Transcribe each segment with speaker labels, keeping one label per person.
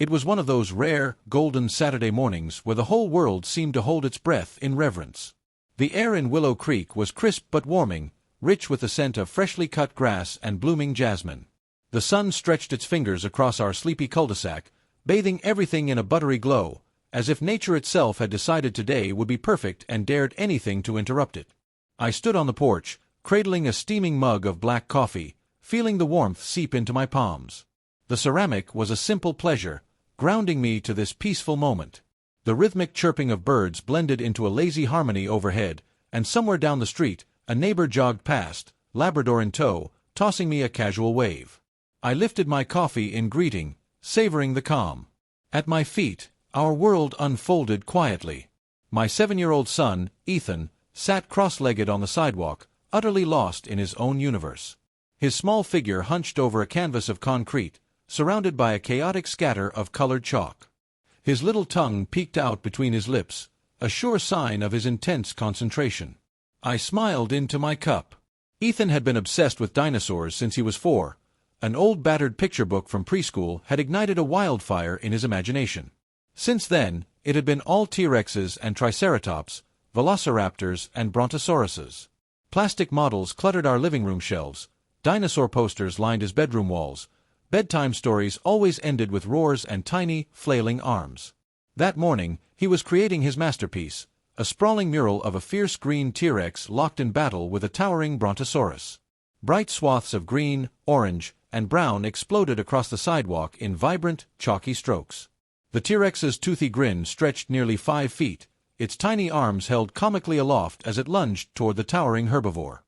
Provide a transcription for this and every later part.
Speaker 1: It was one of those rare, golden Saturday mornings where the whole world seemed to hold its breath in reverence. The air in Willow Creek was crisp but warming, rich with the scent of freshly cut grass and blooming jasmine. The sun stretched its fingers across our sleepy cul-de-sac, bathing everything in a buttery glow, as if nature itself had decided today would be perfect and dared anything to interrupt it. I stood on the porch, cradling a steaming mug of black coffee, feeling the warmth seep into my palms. The ceramic was a simple pleasure, grounding me to this peaceful moment. The rhythmic chirping of birds blended into a lazy harmony overhead, and somewhere down the street, a neighbor jogged past, Labrador in tow, tossing me a casual wave. I lifted my coffee in greeting, savoring the calm. At my feet, our world unfolded quietly. My 7-year-old son, Ethan, sat cross-legged on the sidewalk, utterly lost in his own universe. His small figure hunched over a canvas of concrete, surrounded by a chaotic scatter of colored chalk. His little tongue peeked out between his lips, a sure sign of his intense concentration. I smiled into my cup. Ethan had been obsessed with dinosaurs since he was 4. An old battered picture book from preschool had ignited a wildfire in his imagination. Since then, it had been all T-Rexes and Triceratops, Velociraptors and Brontosauruses. Plastic models cluttered our living room shelves, dinosaur posters lined his bedroom walls. Bedtime stories always ended with roars and tiny, flailing arms. That morning, he was creating his masterpiece, a sprawling mural of a fierce green T-Rex locked in battle with a towering Brontosaurus. Bright swaths of green, orange, and brown exploded across the sidewalk in vibrant, chalky strokes. The T-Rex's toothy grin stretched nearly 5 feet, its tiny arms held comically aloft as it lunged toward the towering herbivore.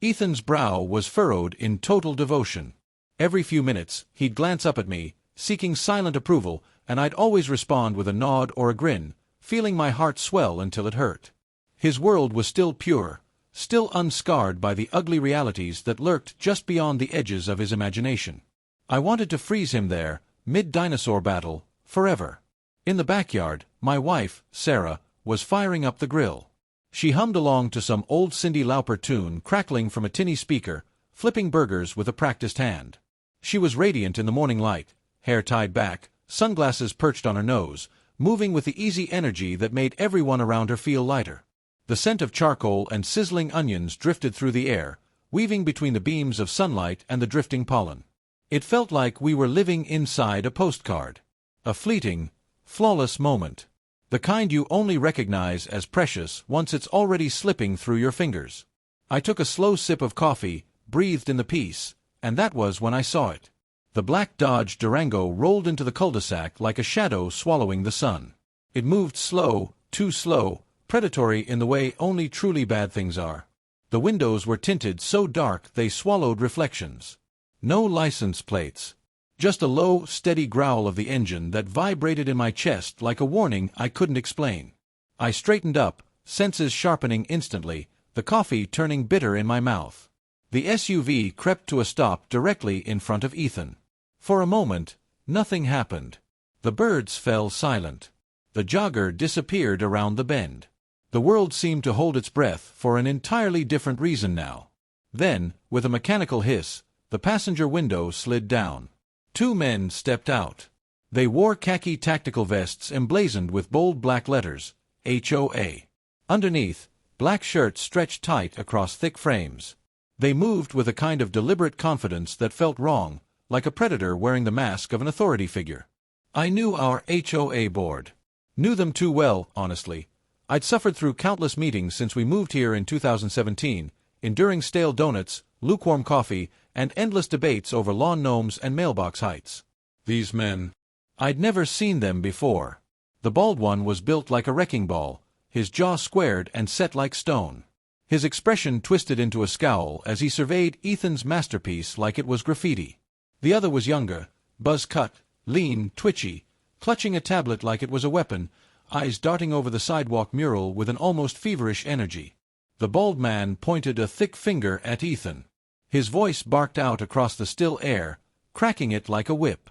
Speaker 1: Ethan's brow was furrowed in total devotion. Every few minutes, he'd glance up at me, seeking silent approval, and I'd always respond with a nod or a grin, feeling my heart swell until it hurt. His world was still pure, still unscarred by the ugly realities that lurked just beyond the edges of his imagination. I wanted to freeze him there, mid-dinosaur battle, forever. In the backyard, my wife, Sarah, was firing up the grill. She hummed along to some old Cyndi Lauper tune crackling from a tinny speaker, flipping burgers with a practiced hand. She was radiant in the morning light, hair tied back, sunglasses perched on her nose, moving with the easy energy that made everyone around her feel lighter. The scent of charcoal and sizzling onions drifted through the air, weaving between the beams of sunlight and the drifting pollen. It felt like we were living inside a postcard. A fleeting, flawless moment. The kind you only recognize as precious once it's already slipping through your fingers. I took a slow sip of coffee, breathed in the peace, and that was when I saw it. The black Dodge Durango rolled into the cul-de-sac like a shadow swallowing the sun. It moved slow, too slow, predatory in the way only truly bad things are. The windows were tinted so dark they swallowed reflections. No license plates. Just a low, steady growl of the engine that vibrated in my chest like a warning I couldn't explain. I straightened up, senses sharpening instantly, the coffee turning bitter in my mouth. The SUV crept to a stop directly in front of Ethan. For a moment, nothing happened. The birds fell silent. The jogger disappeared around the bend. The world seemed to hold its breath for an entirely different reason now. Then, with a mechanical hiss, the passenger window slid down. 2 men stepped out. They wore khaki tactical vests emblazoned with bold black letters, HoA. Underneath, black shirts stretched tight across thick frames. They moved with a kind of deliberate confidence that felt wrong, like a predator wearing the mask of an authority figure. I knew our HoA board. Knew them too well, honestly. I'd suffered through countless meetings since we moved here in 2017, enduring stale donuts, lukewarm coffee, and endless debates over lawn gnomes and mailbox heights. These men. I'd never seen them before. The bald one was built like a wrecking ball, his jaw squared and set like stone. His expression twisted into a scowl as he surveyed Ethan's masterpiece like it was graffiti. The other was younger, buzz-cut, lean, twitchy, clutching a tablet like it was a weapon, eyes darting over the sidewalk mural with an almost feverish energy. The bald man pointed a thick finger at Ethan. His voice barked out across the still air, cracking it like a whip.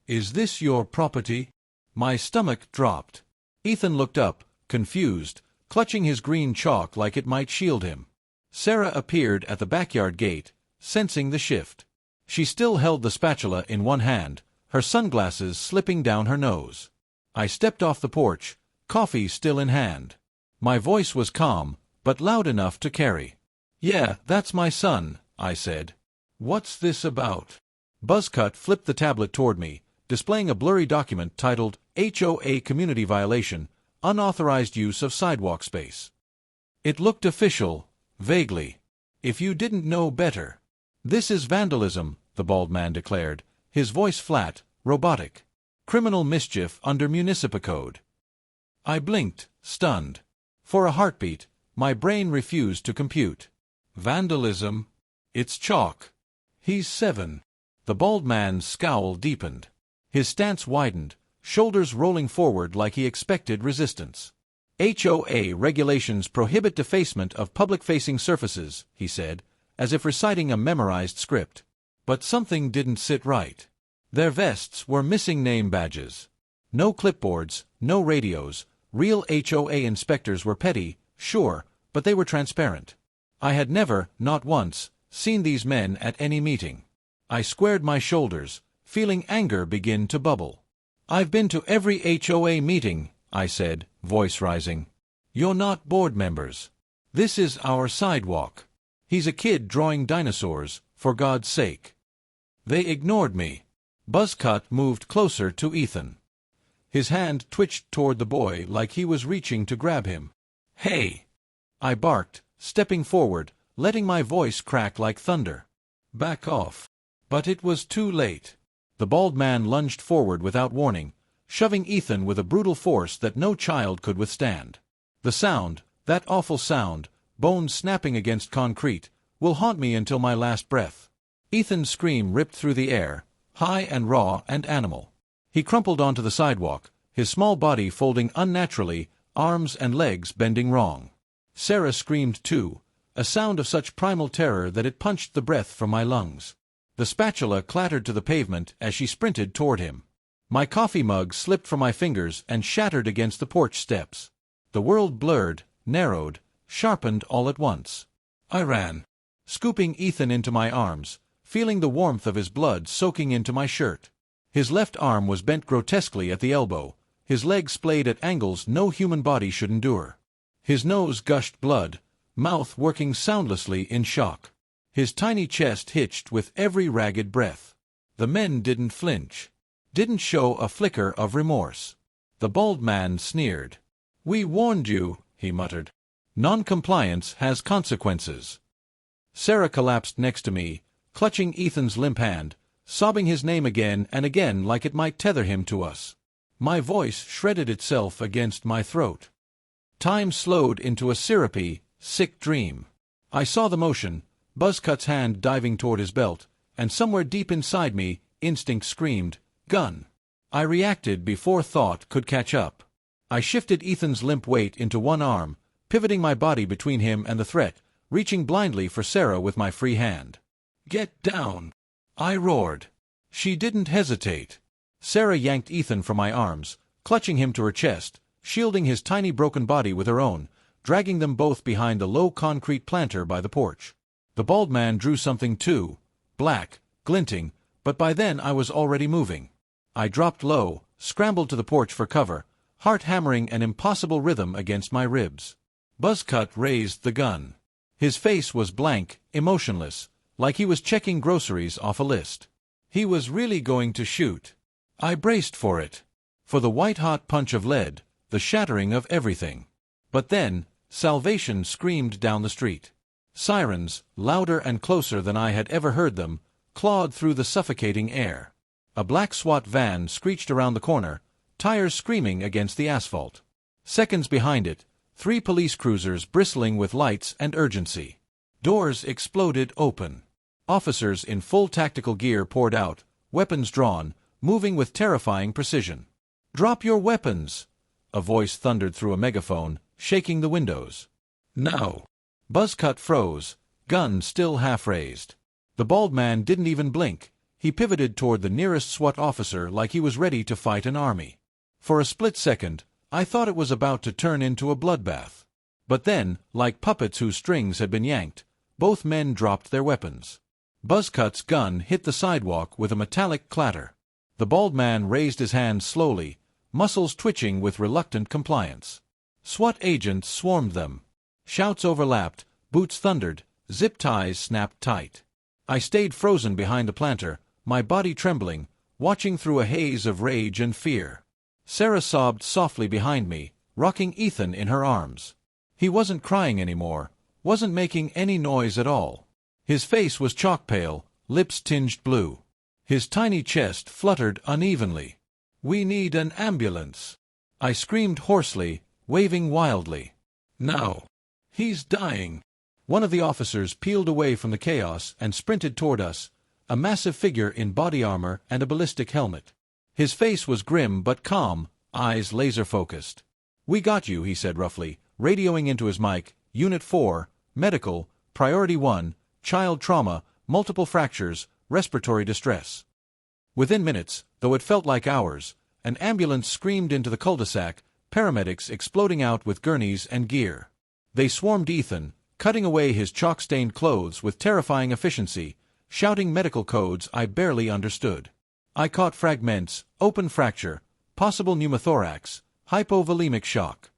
Speaker 1: "Is this your property?" My stomach dropped. Ethan looked up, confused, clutching his green chalk like it might shield him. Sarah appeared at the backyard gate, sensing the shift. She still held the spatula in one hand, her sunglasses slipping down her nose. I stepped off the porch, coffee still in hand. My voice was calm, but loud enough to carry. "Yeah, that's my son," I said. "What's this about?" Buzzcut flipped the tablet toward me, displaying a blurry document titled HoA Community Violation, Unauthorized Use of Sidewalk Space. It looked official, vaguely. "If you didn't know better." "This is vandalism," the bald man declared, his voice flat, robotic. "Criminal mischief under Municipal Code." I blinked, stunned. For a heartbeat, my brain refused to compute. Vandalism? It's chalk. He's 7. The bald man's scowl deepened. His stance widened, shoulders rolling forward like he expected resistance. HoA regulations prohibit defacement of public-facing surfaces, he said, as if reciting a memorized script. But something didn't sit right. Their vests were missing name badges. No clipboards, no radios. Real HoA inspectors were petty, sure, but they were transparent. I had never, not once, seen these men at any meeting. I squared my shoulders, feeling anger begin to bubble. "I've been to every HoA meeting," I said, voice rising. "You're not board members. This is our sidewalk. He's a kid drawing dinosaurs, for God's sake." They ignored me. Buzzcut moved closer to Ethan. His hand twitched toward the boy like he was reaching to grab him. "Hey!" I barked, stepping forward, letting my voice crack like thunder. "Back off." But it was too late. The bald man lunged forward without warning, shoving Ethan with a brutal force that no child could withstand. The sound, that awful sound, bones snapping against concrete, will haunt me until my last breath. Ethan's scream ripped through the air, high and raw and animal. He crumpled onto the sidewalk, his small body folding unnaturally, arms and legs bending wrong. Sarah screamed too, a sound of such primal terror that it punched the breath from my lungs. The spatula clattered to the pavement as she sprinted toward him. My coffee mug slipped from my fingers and shattered against the porch steps. The world blurred, narrowed, sharpened all at once. I ran, scooping Ethan into my arms, feeling the warmth of his blood soaking into my shirt. His left arm was bent grotesquely at the elbow, his leg splayed at angles no human body should endure. His nose gushed blood, mouth working soundlessly in shock. His tiny chest hitched with every ragged breath. The men didn't flinch, didn't show a flicker of remorse. The bald man sneered. "We warned you," he muttered. "Non-compliance has consequences." Sarah collapsed next to me, clutching Ethan's limp hand, sobbing his name again and again like it might tether him to us. My voice shredded itself against my throat. Time slowed into a syrupy, sick dream. I saw the motion, Buzzcut's hand diving toward his belt, and somewhere deep inside me, instinct screamed, "Gun!" I reacted before thought could catch up. I shifted Ethan's limp weight into one arm, pivoting my body between him and the threat, reaching blindly for Sarah with my free hand. "Get down!" I roared. She didn't hesitate. Sarah yanked Ethan from my arms, clutching him to her chest, shielding his tiny broken body with her own, dragging them both behind the low concrete planter by the porch. The bald man drew something too, black, glinting, but by then I was already moving. I dropped low, scrambled to the porch for cover, heart hammering an impossible rhythm against my ribs. Buzzcut raised the gun. His face was blank, emotionless, like he was checking groceries off a list. He was really going to shoot. I braced for it. For the white-hot punch of lead, the shattering of everything. But then, salvation screamed down the street. Sirens, louder and closer than I had ever heard them, clawed through the suffocating air. A black SWAT van screeched around the corner, tires screaming against the asphalt. Seconds behind it, 3 police cruisers bristling with lights and urgency. Doors exploded open. Officers in full tactical gear poured out, weapons drawn, moving with terrifying precision. "Drop your weapons!" a voice thundered through a megaphone, shaking the windows. "Now!" Buzzcut froze, gun still half-raised. The bald man didn't even blink. He pivoted toward the nearest SWAT officer like he was ready to fight an army. For a split second, I thought it was about to turn into a bloodbath. But then, like puppets whose strings had been yanked, both men dropped their weapons. Buzzcut's gun hit the sidewalk with a metallic clatter. The bald man raised his hand slowly, muscles twitching with reluctant compliance. SWAT agents swarmed them. Shouts overlapped, boots thundered, zip ties snapped tight. I stayed frozen behind the planter, my body trembling, watching through a haze of rage and fear. Sarah sobbed softly behind me, rocking Ethan in her arms. He wasn't crying anymore, wasn't making any noise at all. His face was chalk pale, lips tinged blue. His tiny chest fluttered unevenly. "We need an ambulance," I screamed hoarsely, waving wildly. "Now. He's dying." One of the officers peeled away from the chaos and sprinted toward us, a massive figure in body armor and a ballistic helmet. His face was grim but calm, eyes laser-focused. "We got you," he said roughly, radioing into his mic. "Unit 4, Medical, Priority 1, Child Trauma, Multiple Fractures, Respiratory Distress." Within minutes, though it felt like hours, an ambulance screamed into the cul-de-sac, paramedics exploding out with gurneys and gear. They swarmed Ethan, cutting away his chalk-stained clothes with terrifying efficiency, shouting medical codes I barely understood. I caught fragments: open fracture, possible pneumothorax, hypovolemic shock.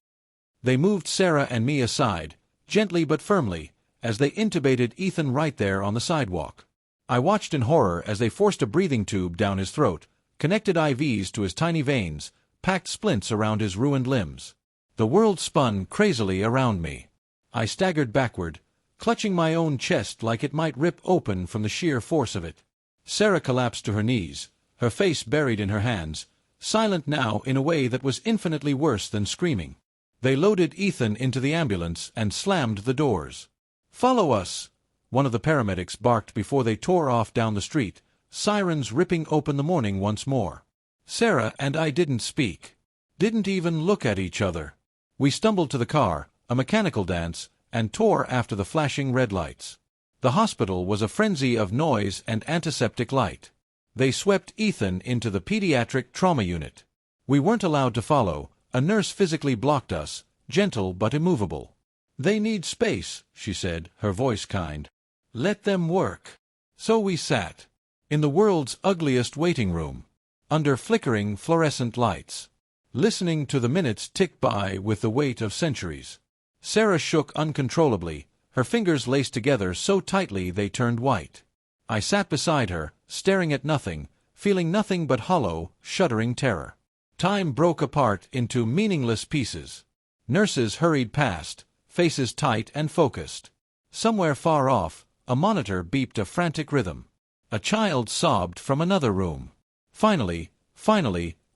Speaker 1: They moved Sarah and me aside, gently but firmly, as they intubated Ethan right there on the sidewalk. I watched in horror as they forced a breathing tube down his throat, connected IVs to his tiny veins, packed splints around his ruined limbs. The world spun crazily around me. I staggered backward, clutching my own chest like it might rip open from the sheer force of it. Sarah collapsed to her knees, her face buried in her hands, silent now in a way that was infinitely worse than screaming. They loaded Ethan into the ambulance and slammed the doors. "Follow us!" one of the paramedics barked before they tore off down the street, sirens ripping open the morning once more. Sarah and I didn't speak. Didn't even look at each other. We stumbled to the car, a mechanical dance, and tore after the flashing red lights. The hospital was a frenzy of noise and antiseptic light. They swept Ethan into the pediatric trauma unit. We weren't allowed to follow. A nurse physically blocked us, gentle but immovable. "They need space," she said, her voice kind. "Let them work." So we sat, in the world's ugliest waiting room, under flickering fluorescent lights, listening to the minutes tick by with the weight of centuries. Sarah shook uncontrollably, her fingers laced together so tightly they turned white. I sat beside her, staring at nothing, feeling nothing but hollow, shuddering terror. Time broke apart into meaningless pieces. Nurses hurried past, faces tight and focused. Somewhere far off, a monitor beeped a frantic rhythm. A child sobbed from another room. Finally,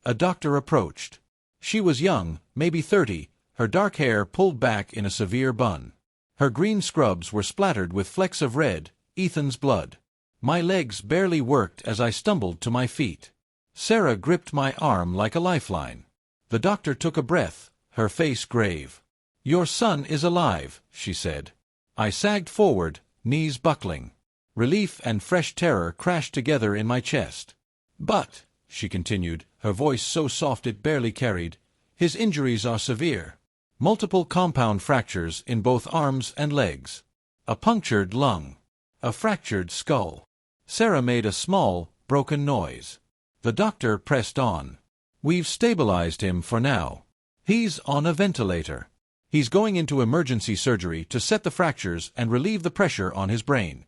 Speaker 1: a doctor approached. She was young, maybe 30, her dark hair pulled back in a severe bun. Her green scrubs were splattered with flecks of red, Ethan's blood. My legs barely worked as I stumbled to my feet. Sarah gripped my arm like a lifeline. The doctor took a breath, her face grave. "Your son is alive," she said. I sagged forward, knees buckling. Relief and fresh terror crashed together in my chest. "But," she continued, her voice so soft it barely carried, "his injuries are severe. Multiple compound fractures in both arms and legs. A punctured lung. A fractured skull." Sarah made a small, broken noise. The doctor pressed on. "We've stabilized him for now. He's on a ventilator. He's going into emergency surgery to set the fractures and relieve the pressure on his brain."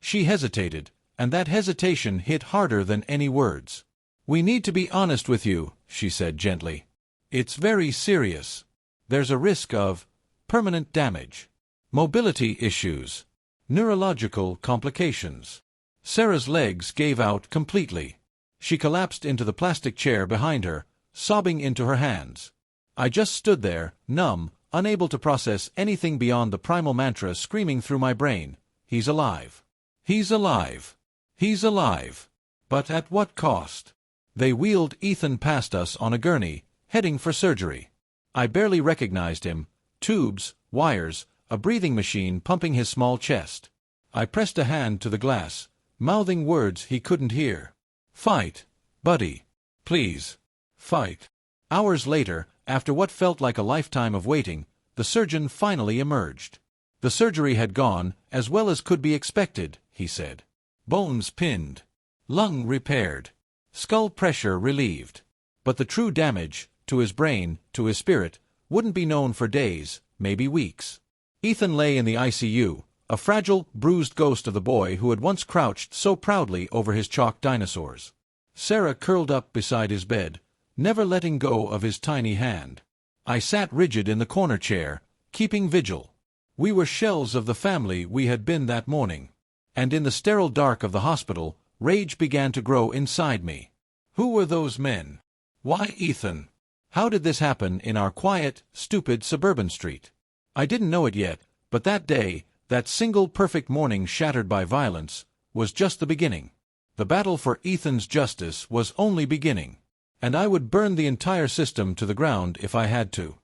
Speaker 1: She hesitated, and that hesitation hit harder than any words. "We need to be honest with you," she said gently. "It's very serious. There's a risk of permanent damage, mobility issues, neurological complications." Sarah's legs gave out completely. She collapsed into the plastic chair behind her, sobbing into her hands. I just stood there, numb, unable to process anything beyond the primal mantra screaming through my brain. "He's alive. He's alive. He's alive." But at what cost? They wheeled Ethan past us on a gurney, heading for surgery. I barely recognized him. Tubes, wires, a breathing machine pumping his small chest. I pressed a hand to the glass, mouthing words he couldn't hear. "Fight, buddy. Please. Fight." Hours later, after what felt like a lifetime of waiting, the surgeon finally emerged. The surgery had gone as well as could be expected, he said. Bones pinned. Lung repaired. Skull pressure relieved. But the true damage, to his brain, to his spirit, wouldn't be known for days, maybe weeks. Ethan lay in the ICU, a fragile, bruised ghost of the boy who had once crouched so proudly over his chalk dinosaurs. Sarah curled up beside his bed, never letting go of his tiny hand. I sat rigid in the corner chair, keeping vigil. We were shells of the family we had been that morning. And in the sterile dark of the hospital, rage began to grow inside me. Who were those men? Why Ethan? How did this happen in our quiet, stupid suburban street? I didn't know it yet, but that day, that single perfect morning shattered by violence, was just the beginning. The battle for Ethan's justice was only beginning. And I would burn the entire system to the ground if I had to.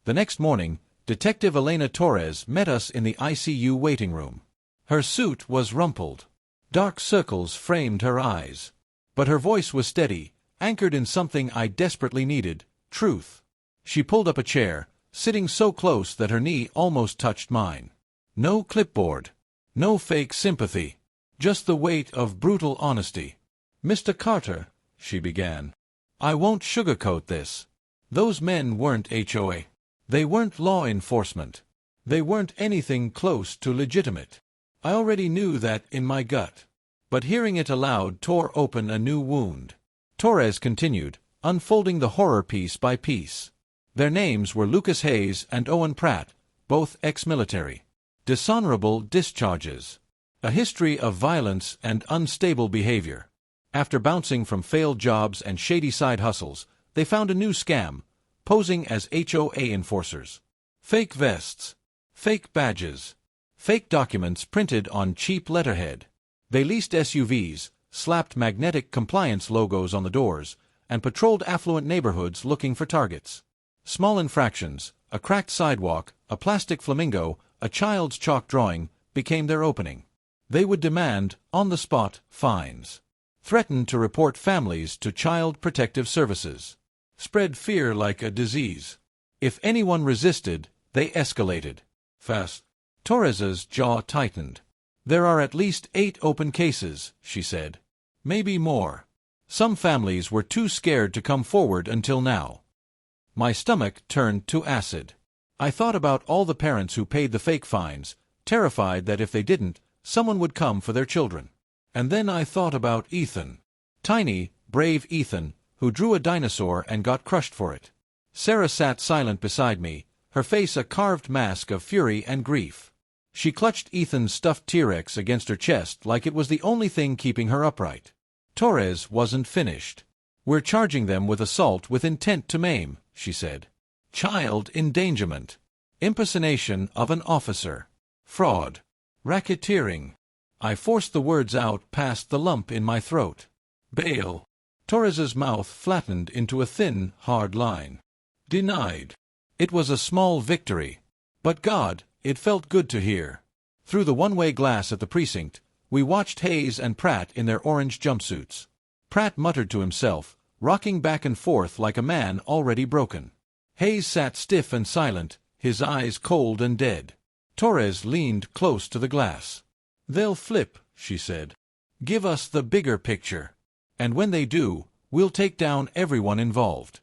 Speaker 1: The next morning, Detective Elena Torres met us in the ICU waiting room. Her suit was rumpled. Dark circles framed her eyes. But her voice was steady, anchored in something I desperately needed, truth. She pulled up a chair, sitting so close that her knee almost touched mine. No clipboard. No fake sympathy. Just the weight of brutal honesty. "Mr. Carter," she began, "I won't sugarcoat this. Those men weren't HoA. They weren't law enforcement. They weren't anything close to legitimate. I already knew that in my gut. But hearing it aloud tore open a new wound." Torres continued, unfolding the horror piece by piece. Their names were Lucas Hayes and Owen Pratt, both ex-military. Dishonorable discharges. A history of violence and unstable behavior. After bouncing from failed jobs and shady side hustles, they found a new scam, posing as HoA enforcers. Fake vests. Fake badges. Fake documents printed on cheap letterhead. They leased SUVs, slapped magnetic compliance logos on the doors, and patrolled affluent neighborhoods looking for targets. Small infractions, a cracked sidewalk, a plastic flamingo, a child's chalk drawing, became their opening. They would demand, on-the-spot, fines. Threaten to report families to Child Protective Services. Spread fear like a disease. If anyone resisted, they escalated. Fast. Torres's jaw tightened. "There are at least 8 open cases," she said. "Maybe more. Some families were too scared to come forward until now." My stomach turned to acid. I thought about all the parents who paid the fake fines, terrified that if they didn't, someone would come for their children. And then I thought about Ethan. Tiny, brave Ethan, who drew a dinosaur and got crushed for it. Sarah sat silent beside me, her face a carved mask of fury and grief. She clutched Ethan's stuffed T-Rex against her chest like it was the only thing keeping her upright. Torres wasn't finished. "We're charging them with assault with intent to maim," she said. "Child endangerment. Impersonation of an officer. Fraud. Racketeering." I forced the words out past the lump in my throat. "Bail." Torres's mouth flattened into a thin, hard line. "Denied." It was a small victory. But God, it felt good to hear. Through the one-way glass at the precinct, we watched Hayes and Pratt in their orange jumpsuits. Pratt muttered to himself, rocking back and forth like a man already broken. Hayes sat stiff and silent, his eyes cold and dead. Torres leaned close to the glass. "They'll flip," she said. "Give us the bigger picture. And when they do, we'll take down everyone involved."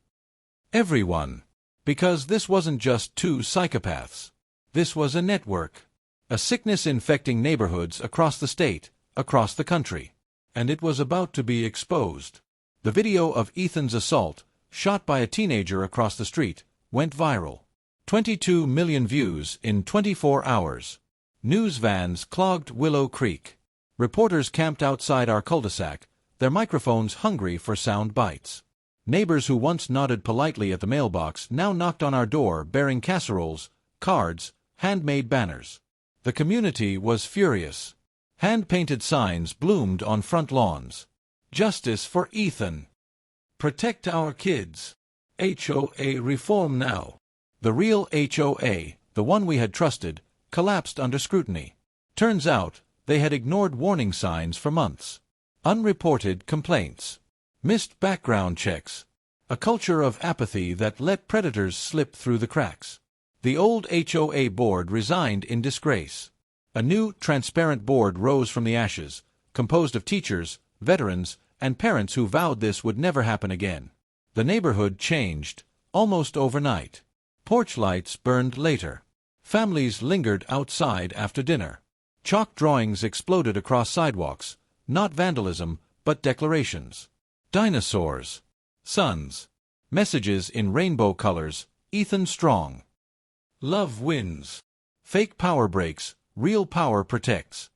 Speaker 1: Everyone. Because this wasn't just 2 psychopaths. This was a network. A sickness infecting neighborhoods across the state, across the country. And it was about to be exposed. The video of Ethan's assault, shot by a teenager across the street, went viral. 22 million views in 24 hours. News vans clogged Willow Creek. Reporters camped outside our cul-de-sac, their microphones hungry for sound bites. Neighbors who once nodded politely at the mailbox now knocked on our door bearing casseroles, cards, handmade banners. The community was furious. Hand-painted signs bloomed on front lawns. "Justice for Ethan." "Protect our kids." "HoA reform now." The real HoA, the one we had trusted, collapsed under scrutiny. Turns out, they had ignored warning signs for months. Unreported complaints. Missed background checks. A culture of apathy that let predators slip through the cracks. The old HoA board resigned in disgrace. A new, transparent board rose from the ashes, composed of teachers, veterans, and parents who vowed this would never happen again. The neighborhood changed, almost overnight. Porch lights burned later. Families lingered outside after dinner. Chalk drawings exploded across sidewalks, not vandalism, but declarations. Dinosaurs. Sons. Messages in rainbow colors, Ethan strong. Love wins. Fake power breaks, real power protects.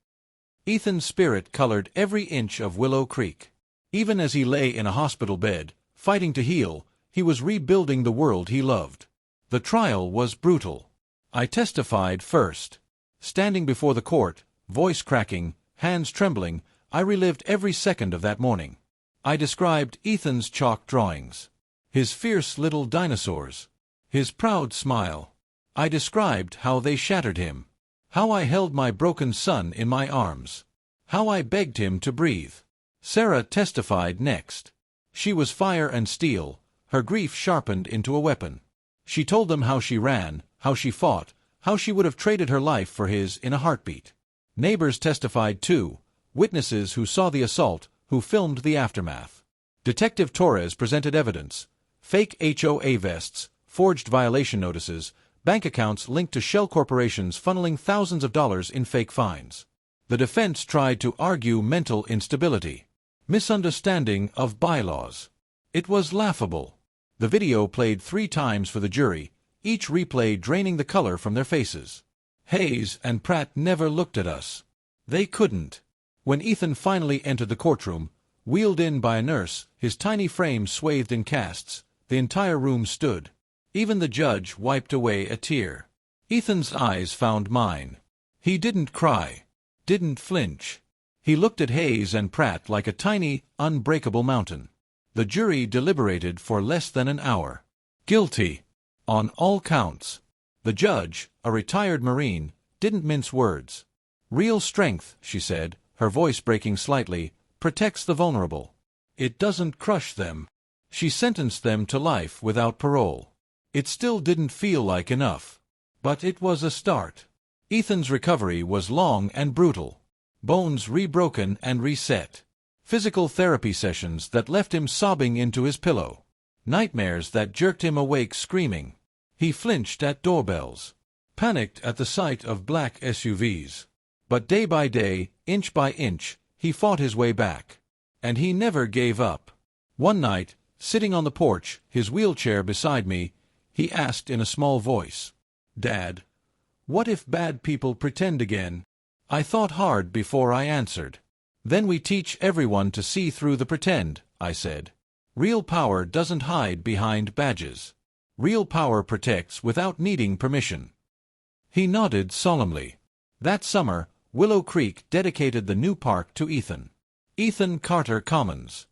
Speaker 1: Ethan's spirit colored every inch of Willow Creek. Even as he lay in a hospital bed, fighting to heal, he was rebuilding the world he loved. The trial was brutal. I testified first. Standing before the court, voice cracking, hands trembling, I relived every second of that morning. I described Ethan's chalk drawings. His fierce little dinosaurs. His proud smile. I described how they shattered him. How I held my broken son in my arms. How I begged him to breathe. Sarah testified next. She was fire and steel, her grief sharpened into a weapon. She told them how she ran, how she fought, how she would have traded her life for his in a heartbeat. Neighbors testified too, witnesses who saw the assault, who filmed the aftermath. Detective Torres presented evidence. Fake HoA vests, forged violation notices, bank accounts linked to shell corporations funneling thousands of dollars in fake fines. The defense tried to argue mental instability. Misunderstanding of bylaws. It was laughable. The video played 3 times for the jury, each replay draining the color from their faces. Hayes and Pratt never looked at us. They couldn't. When Ethan finally entered the courtroom, wheeled in by a nurse, his tiny frame swathed in casts, the entire room stood. Even the judge wiped away a tear. Ethan's eyes found mine. He didn't cry. Didn't flinch. He looked at Hayes and Pratt like a tiny, unbreakable mountain. The jury deliberated for less than an hour. Guilty. On all counts. The judge, a retired Marine, didn't mince words. Real strength, she said, her voice breaking slightly, protects the vulnerable. It doesn't crush them. She sentenced them to life without parole. It still didn't feel like enough. But it was a start. Ethan's recovery was long and brutal. Bones rebroken and reset. Physical therapy sessions that left him sobbing into his pillow. Nightmares that jerked him awake screaming. He flinched at doorbells. Panicked at the sight of black SUVs. But day by day, inch by inch, he fought his way back. And he never gave up. One night, sitting on the porch, his wheelchair beside me, he asked in a small voice, "Dad, what if bad people pretend again?" I thought hard before I answered. "Then we teach everyone to see through the pretend," I said. Real power doesn't hide behind badges. Real power protects without needing permission. He nodded solemnly. That summer, Willow Creek dedicated the new park to Ethan. Ethan Carter Commons.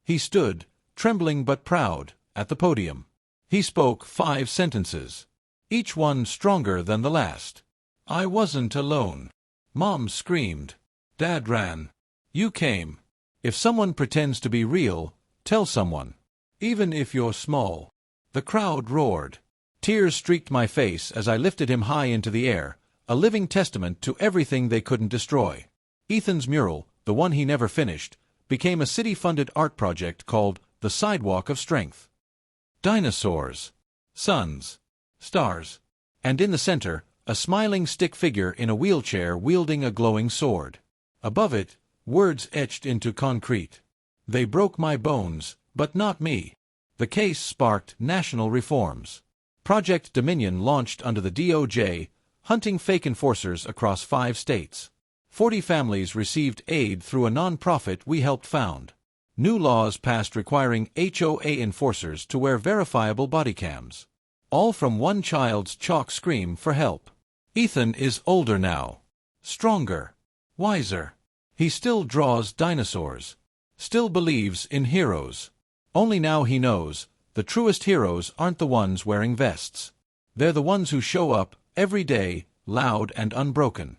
Speaker 1: He stood, trembling but proud, at the podium. He spoke 5 sentences, each one stronger than the last. I wasn't alone. Mom screamed. Dad ran. You came. If someone pretends to be real, tell someone. Even if you're small. The crowd roared. Tears streaked my face as I lifted him high into the air, a living testament to everything they couldn't destroy. Ethan's mural, the one he never finished, became a city-funded art project called The Sidewalk of Strength. Dinosaurs. Suns. Stars. And in the center, a smiling stick figure in a wheelchair wielding a glowing sword. Above it, words etched into concrete. They broke my bones, but not me. The case sparked national reforms. Project Dominion launched under the DOJ, hunting fake enforcers across 5 states. 40 families received aid through a non-profit we helped found. New laws passed requiring HoA enforcers to wear verifiable body cams. All from one child's chalk scream for help. Ethan is older now. Stronger. Wiser. He still draws dinosaurs. Still believes in heroes. Only now he knows, the truest heroes aren't the ones wearing vests. They're the ones who show up, every day, loud and unbroken.